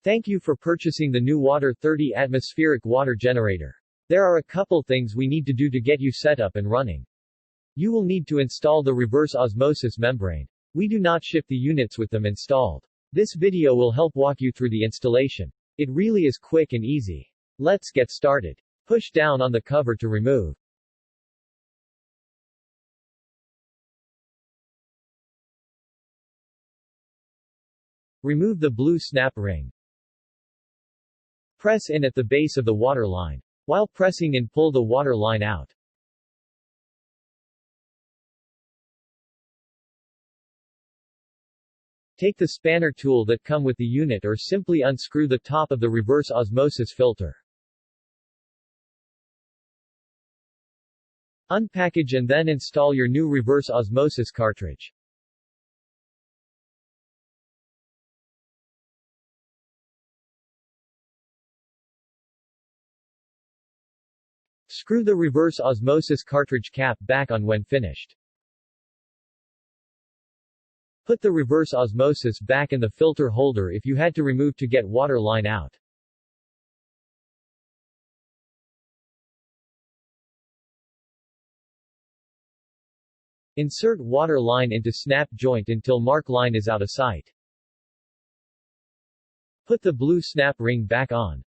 Thank you for purchasing the new Water 30 atmospheric water generator. There are a couple things we need to do to get you set up and running. You will need to install the reverse osmosis membrane. We do not ship the units with them installed. This video will help walk you through the installation. It really is quick and easy. Let's get started. Push down on the cover to remove. Remove the blue snap ring. Press in at the base of the water line. While pressing in, pull the water line out. Take the spanner tool that come with the unit or simply unscrew the top of the reverse osmosis filter. Unpackage and then install your new reverse osmosis cartridge. Screw the reverse osmosis cartridge cap back on when finished. Put the reverse osmosis back in the filter holder if you had to remove to get water line out. Insert water line into snap joint until mark line is out of sight. Put the blue snap ring back on.